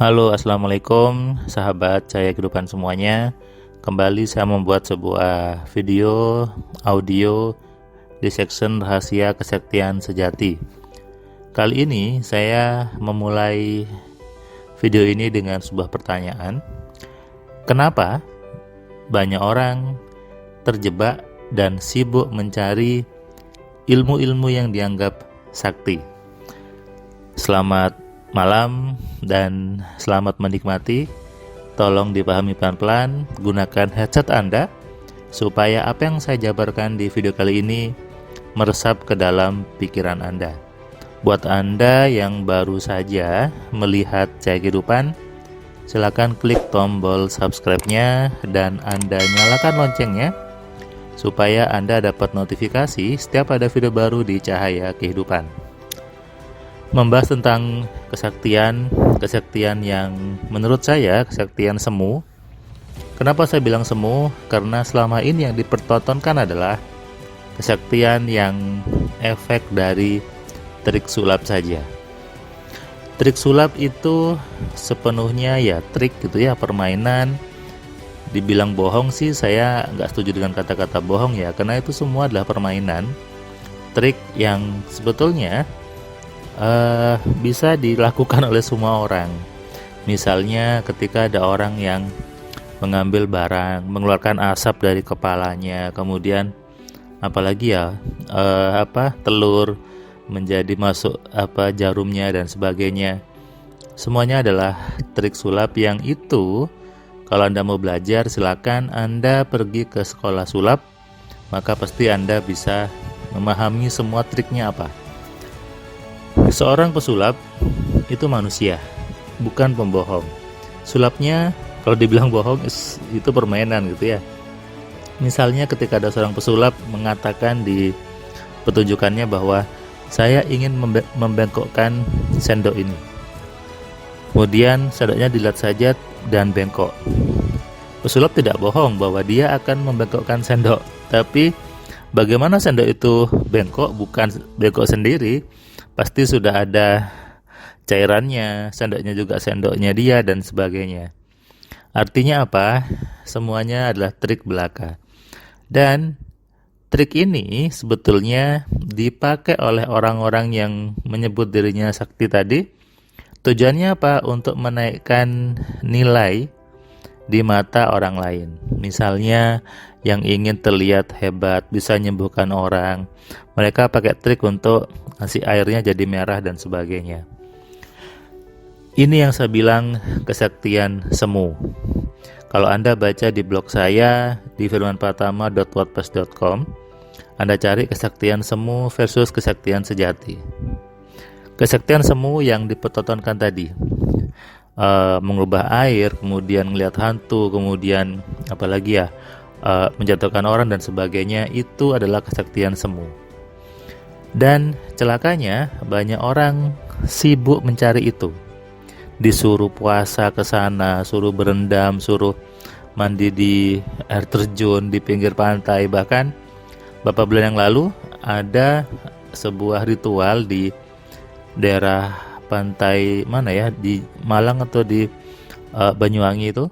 Halo, assalamualaikum sahabat saya kehidupan semuanya. Kembali saya membuat sebuah video audio di section rahasia kesaktian sejati. Kali ini saya memulai video ini dengan sebuah pertanyaan. Kenapa banyak orang terjebak dan sibuk mencari ilmu-ilmu yang dianggap sakti? Selamat malam dan selamat menikmati. Tolong dipahami pelan-pelan, gunakan headset Anda supaya apa yang saya jabarkan di video kali ini meresap ke dalam pikiran Anda. Buat Anda yang baru saja melihat Cahaya Kehidupan, silakan klik tombol subscribe-nya dan Anda nyalakan loncengnya supaya Anda dapat notifikasi setiap ada video baru di Cahaya Kehidupan. Membahas tentang kesaktian yang menurut saya kesaktian semu. Kenapa saya bilang semu? Karena selama ini yang dipertontonkan adalah kesaktian yang efek dari trik sulap saja. Trik sulap itu sepenuhnya ya trik gitu ya, permainan. Dibilang bohong sih saya nggak setuju dengan kata-kata bohong ya, karena itu semua adalah permainan, trik yang sebetulnya bisa dilakukan oleh semua orang. Misalnya ketika ada orang yang mengambil barang, mengeluarkan asap dari kepalanya, kemudian apalagi ya telur menjadi masuk jarumnya dan sebagainya. Semuanya adalah trik sulap yang itu kalau Anda mau belajar silakan Anda pergi ke sekolah sulap, maka pasti Anda bisa memahami semua triknya apa. Seorang pesulap itu manusia, bukan pembohong. Sulapnya kalau dibilang bohong itu permainan gitu ya. Misalnya ketika ada seorang pesulap mengatakan di petunjukannya bahwa saya ingin membengkokkan sendok ini. Kemudian sendoknya dilihat saja dan bengkok. Pesulap tidak bohong bahwa dia akan membengkokkan sendok. Tapi bagaimana sendok itu bengkok, bukan bengkok sendiri. Pasti sudah ada cairannya, sendoknya juga sendoknya dia dan sebagainya. Artinya apa? Semuanya adalah trik belaka. Dan trik ini sebetulnya dipakai oleh orang-orang yang menyebut dirinya sakti tadi. Tujuannya apa? Untuk menaikkan nilai di mata orang lain. Misalnya yang ingin terlihat hebat, bisa menyembuhkan orang, mereka pakai trik untuk ngasih airnya jadi merah dan sebagainya. Ini yang saya bilang kesaktian semu. Kalau Anda baca di blog saya di firmanpratama.wordpress.com, Anda cari kesaktian semu versus kesaktian sejati. Kesaktian semu yang dipertontonkan tadi, mengubah air, kemudian melihat hantu, kemudian apalagi ya, menjatuhkan orang dan sebagainya, itu adalah kesaktian semu. Dan celakanya banyak orang sibuk mencari itu. Disuruh puasa ke sana, suruh berendam, suruh mandi di air terjun di pinggir pantai. Bahkan beberapa bulan yang lalu ada sebuah ritual di daerah pantai mana ya, di Malang atau di Banyuwangi itu.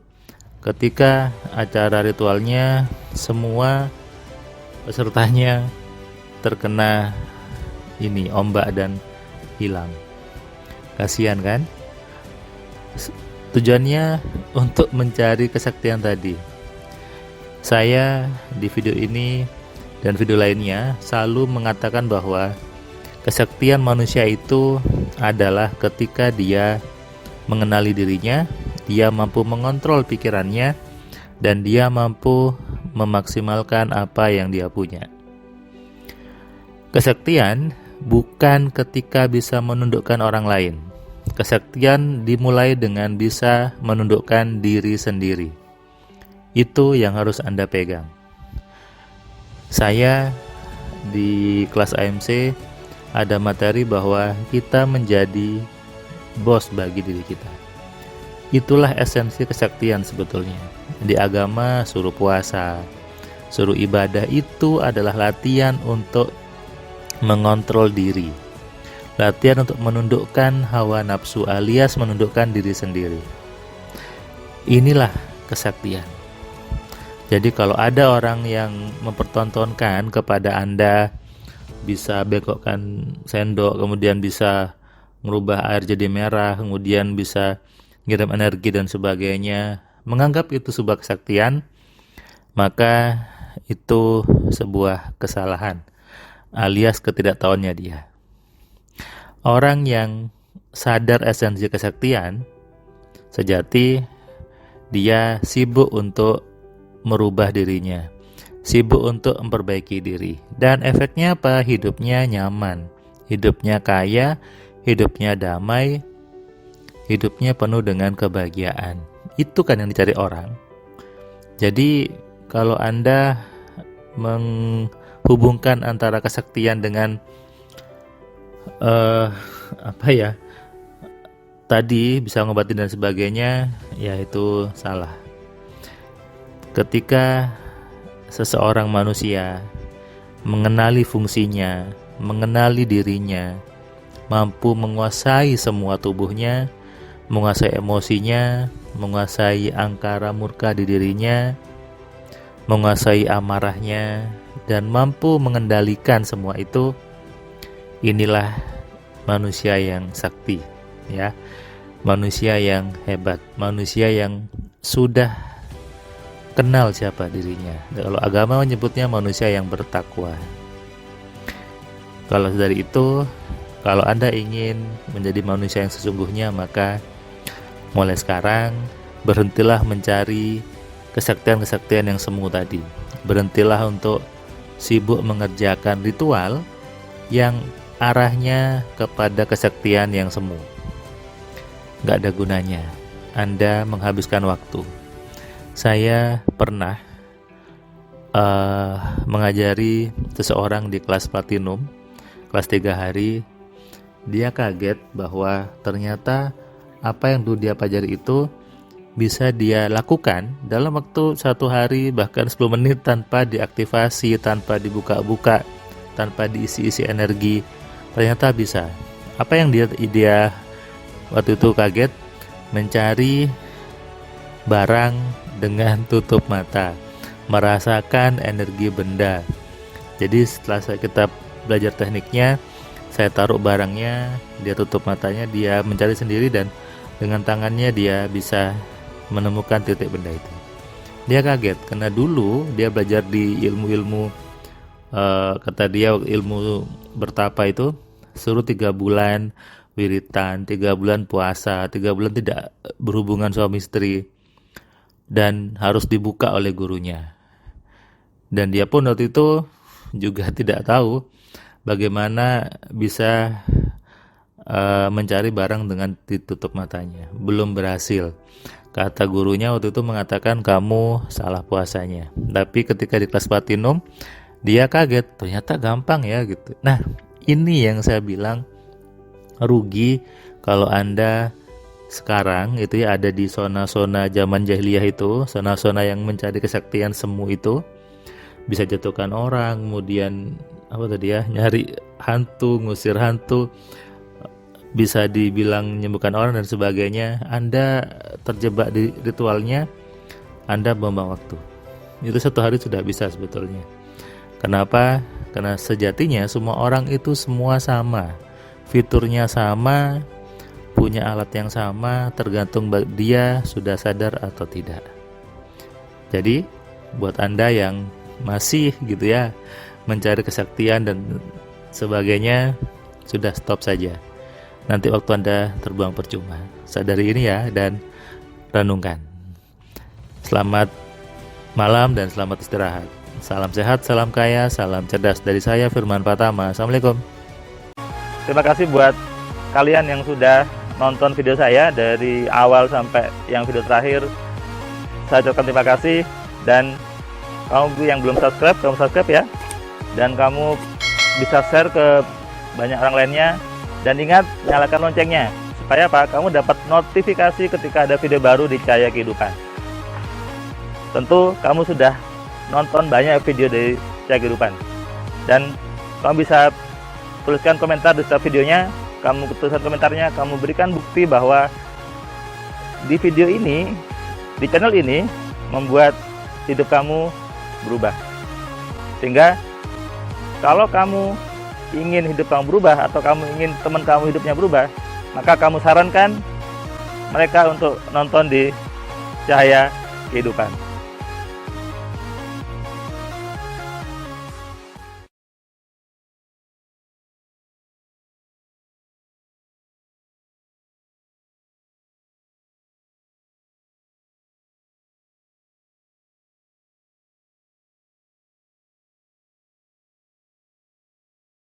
Ketika acara ritualnya semua pesertanya terkena ombak dan hilang. Kasihan kan? Tujuannya untuk mencari kesaktian tadi. Saya di video ini dan video lainnya selalu mengatakan bahwa kesaktian manusia itu adalah ketika dia mengenali dirinya, dia mampu mengontrol pikirannya, dan dia mampu memaksimalkan apa yang dia punya. Kesaktian bukan ketika bisa menundukkan orang lain. Kesaktian dimulai dengan bisa menundukkan diri sendiri. Itu yang harus Anda pegang. Saya di kelas AMC ada materi bahwa kita menjadi bos bagi diri kita. Itulah esensi kesaktian sebetulnya. Di agama suruh puasa, suruh ibadah, itu adalah latihan untuk mengontrol diri. latihan untuk menundukkan hawa nafsu alias menundukkan diri sendiri. Inilah kesaktian. Jadi kalau ada orang yang mempertontonkan kepada Anda bisa bekokkan sendok, kemudian bisa merubah air jadi merah, kemudian bisa ngirim energi dan sebagainya, menganggap itu sebuah kesaktian, maka itu sebuah kesalahan alias ketidaktahuannya dia. Orang yang sadar esensi kesaktian, sejati dia sibuk untuk merubah dirinya, sibuk untuk memperbaiki diri. Dan efeknya apa? Hidupnya nyaman, hidupnya kaya, hidupnya damai, hidupnya penuh dengan kebahagiaan. Itu kan yang dicari orang. Jadi kalau Anda menghubungkan antara kesaktian dengan tadi bisa ngobatin dan sebagainya, ya itu salah. Ketika seseorang manusia mengenali fungsinya, mengenali dirinya, mampu menguasai semua tubuhnya, menguasai emosinya, menguasai angkara murka di dirinya, menguasai amarahnya, dan mampu mengendalikan semua itu, inilah manusia yang sakti, ya. Manusia yang hebat, manusia yang sudah kenal siapa dirinya. Kalau agama menyebutnya manusia yang bertakwa. Kalau dari itu, kalau Anda ingin menjadi manusia yang sesungguhnya, maka mulai sekarang berhentilah mencari kesaktian-kesaktian yang semu tadi. Berhentilah untuk sibuk mengerjakan ritual yang arahnya kepada kesaktian yang semu. Gak ada gunanya. Anda menghabiskan waktu. Saya pernah mengajari seseorang di kelas platinum, kelas 3 hari. Dia kaget bahwa ternyata apa yang dulu dia pelajari itu bisa dia lakukan dalam waktu 1 hari, bahkan 10 menit tanpa diaktifasi, tanpa dibuka-buka, tanpa diisi-isi energi. Ternyata bisa. Apa yang dia waktu itu kaget? Mencari barang dengan tutup mata, merasakan energi benda. Jadi setelah kita belajar tekniknya, saya taruh barangnya, dia tutup matanya, dia mencari sendiri, dan dengan tangannya dia bisa menemukan titik benda itu. Dia kaget karena dulu dia belajar di ilmu-ilmu kata dia ilmu bertapa itu suruh 3 bulan wiritan, 3 bulan puasa, 3 bulan tidak berhubungan suami istri, dan harus dibuka oleh gurunya. Dan dia pun waktu itu juga tidak tahu bagaimana bisa mencari barang dengan ditutup matanya. Belum berhasil. Kata gurunya waktu itu mengatakan kamu salah puasanya. Tapi ketika di kelas platinum dia kaget, ternyata gampang ya gitu. Nah, ini yang saya bilang rugi kalau Anda sekarang itu ya ada di zona-zona zaman jahiliyah itu, zona-zona yang mencari kesaktian semu itu, bisa jatuhkan orang, kemudian nyari hantu, ngusir hantu, bisa dibilang menyembuhkan orang dan sebagainya. Anda terjebak di ritualnya, Anda buang waktu. Itu 1 hari sudah bisa sebetulnya. Kenapa? Karena sejatinya semua orang itu semua sama, fiturnya sama, punya alat yang sama, tergantung dia sudah sadar atau tidak. Jadi buat Anda yang masih gitu ya mencari kesaktian dan sebagainya, sudah stop saja. Nanti waktu Anda terbuang percuma. Sadari ini ya dan renungkan. Selamat malam dan selamat istirahat. Salam sehat, salam kaya, salam cerdas dari saya Firman Pratama. Assalamualaikum. Terima kasih buat kalian yang sudah nonton video saya dari awal sampai yang video terakhir. Saya ucapkan terima kasih, dan kamu yang belum subscribe, kamu subscribe ya. Dan kamu bisa share ke banyak orang lainnya, dan ingat nyalakan loncengnya supaya apa? Kamu dapat notifikasi ketika ada video baru di Cahaya Kehidupan. Tentu kamu sudah nonton banyak video dari Cahaya Kehidupan, dan kamu bisa tuliskan komentar di setiap videonya kamu tuliskan komentarnya, kamu berikan bukti bahwa di video ini, di channel ini membuat hidup kamu berubah. Sehingga kalau kamu ingin hidup kamu berubah atau kamu ingin teman kamu hidupnya berubah, maka kamu sarankan mereka untuk nonton di Cahaya Kehidupan.